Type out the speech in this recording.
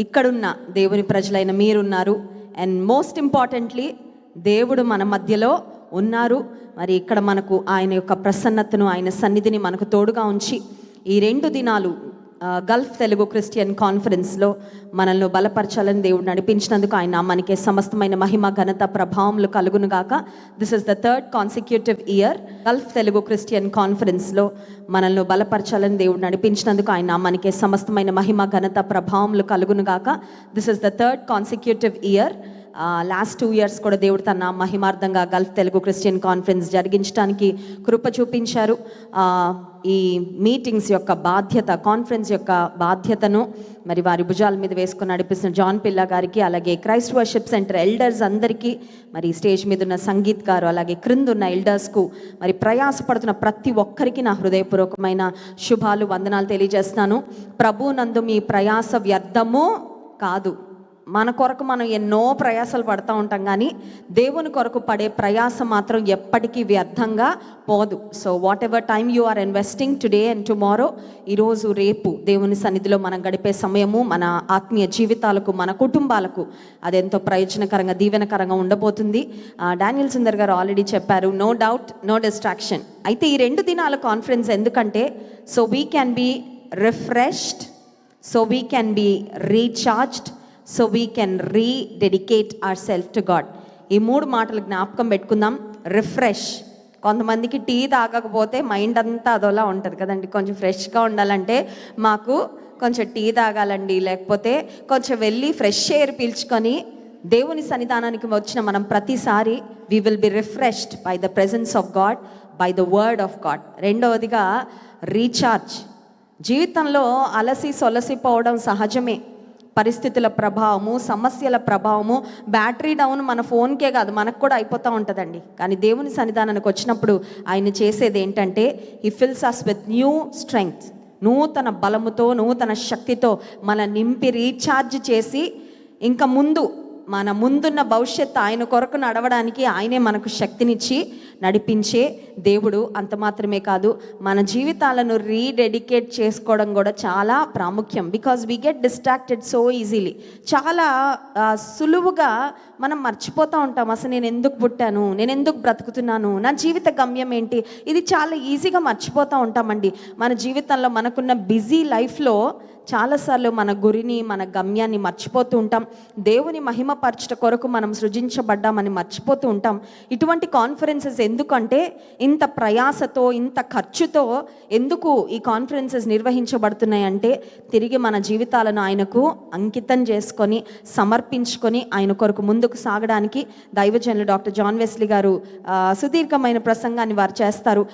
ఇక్కడున్న దేవుని ప్రజలైన మీరున్నారు. అండ్ మోస్ట్ ఇంపార్టెంట్లీ దేవుడు మన మధ్యలో ఉన్నారు. మరి ఇక్కడ మనకు ఆయన యొక్క ప్రసన్నతను, ఆయన సన్నిధిని మనకు తోడుగా ఉంచి ఈ 2 దినాలు గల్ఫ్ తెలుగు క్రిస్టియన్ కాన్ఫరెన్స్లో మనల్ని బలపరచాలని దేవుడు నడిపించినందుకు ఆయన నామానికే సమస్తమైన మహిమ, ఘనత, ప్రభావములు కలుగును గాక. This is the 3rd consecutive year Gulf Telugu Christian కాన్ఫరెన్స్లో మనల్ని బలపరచాలని దేవుడు నడిపించినందుకు ఆయన నామానికే సమస్తమైన మహిమ, ఘనత, ప్రభావములు కలుగును గాక. This is the 3rd consecutive year. Last 2 years కూడా దేవుడు తన మహిమార్థంగా గల్ఫ్ తెలుగు క్రిస్టియన్ కాన్ఫరెన్స్ జరిగించడానికి కృప చూపించారు. ఈ మీటింగ్స్ యొక్క బాధ్యత, కాన్ఫరెన్స్ యొక్క బాధ్యతను మరి వారి భుజాల మీద వేసుకొని నడిపిస్తున్న జాన్ పిల్ల గారికి, అలాగే క్రైస్ట్ వర్షిప్ సెంటర్ ఎల్డర్స్ అందరికీ, మరి స్టేజ్ మీద ఉన్న సంగీత్ గారు, అలాగే క్రిందున్న ఎల్డర్స్కు, మరి ప్రయాసపడుతున్న ప్రతి ఒక్కరికి నా హృదయపూర్వకమైన శుభాలు, వందనాలు తెలియజేస్తున్నాను. ప్రభువునందు మీ ప్రయాస వ్యర్థము కాదు. మన కొరకు మనం ఎన్నో ప్రయాసాలు పడుతూ ఉంటాం, కానీ దేవుని కొరకు పడే ప్రయాస మాత్రం ఎప్పటికీ వ్యర్థంగా పోదు. So whatever time you are investing today and tomorrow, ఈరోజు రేపు దేవుని సన్నిధిలో మనం గడిపే సమయము మన ఆత్మీయ జీవితాలకు, మన కుటుంబాలకు అదెంతో ప్రయోజనకరంగా, దీవెనకరంగా ఉండబోతుంది. డానియల్ సుందర్ గారు ఆల్రెడీ చెప్పారు, నో డౌట్, నో డిస్ట్రాక్షన్. అయితే ఈ 2 దినాల కాన్ఫరెన్స్ ఎందుకంటే so we can be refreshed, so we can be recharged, so we can rededicate our self to God. ఈ 3 మాటలు జ్ఞాపకం పెట్టుకుందాం. రిఫ్రెష్. కొంతమందికి టీ తాగకపోతే మైండ్ అంతా అదోలా ఉంటుంది కదండి. కొంచెం ఫ్రెష్గా ఉండాలంటే మాకు కొంచెం టీ తాగాలండి, లేకపోతే కొంచెం వెళ్ళి ఫ్రెష్ ఎయిర్ పీల్చుకొని దేవుని సన్నిధానానికి వచ్చిన మనం ప్రతిసారి we will be refreshed by the presence of God, by the word of God. రెండవదిగా రీఛార్జ్. జీవితంలో అలసి సొలసిపోవడం సహజమే. పరిస్థితుల ప్రభావము, సమస్యల ప్రభావము, బ్యాటరీ డౌన్ మన ఫోన్కే కాదు మనకు కూడా అయిపోతూ ఉంటుందండి. కానీ దేవుని సన్నిధానానికి వచ్చినప్పుడు ఆయన చేసేది ఏంటంటే he fills us with new strength. నూతన బలముతో, నూతన శక్తితో మన నింపి రీఛార్జ్ చేసి ఇంకా మన ముందున్న భవిష్యత్తు ఆయన కొరకు నడవడానికి ఆయనే మనకు శక్తినిచ్చి నడిపించే దేవుడు. అంత మాత్రమే కాదు, మన జీవితాలను రీడెడికేట్ చేసుకోవడం కూడా చాలా ప్రాముఖ్యం. Because we get distracted so easily. చాలా సులువుగా మనం మర్చిపోతూ ఉంటాం, అసలు నేను ఎందుకు పుట్టాను, నేను ఎందుకు బ్రతుకుతున్నాను, నా జీవిత గమ్యం ఏంటి, ఇది చాలా ఈజీగా మర్చిపోతూ ఉంటామండి. మన జీవితంలో మనకున్న బిజీ లైఫ్లో చాలాసార్లు మన గురిని, మన గమ్యాన్ని మర్చిపోతూ ఉంటాం. దేవుని మహిమపరచుట కొరకు మనం సృజించబడ్డామని మర్చిపోతూ ఉంటాం. ఇటువంటి కాన్ఫరెన్సెస్ ఎందుకంటే ఇంత ప్రయాసతో, ఇంత ఖర్చుతో ఎందుకు ఈ కాన్ఫరెన్సెస్ నిర్వహించబడుతున్నాయంటే తిరిగి మన జీవితాలను ఆయనకు అంకితం చేసుకొని, సమర్పించుకొని ఆయన కొరకు ముందుకు సాగడానికి దైవజనులు డాక్టర్ జాన్ వెస్లీ గారు సుదీర్ఘమైన ప్రసంగాన్ని వారు చేస్తారు.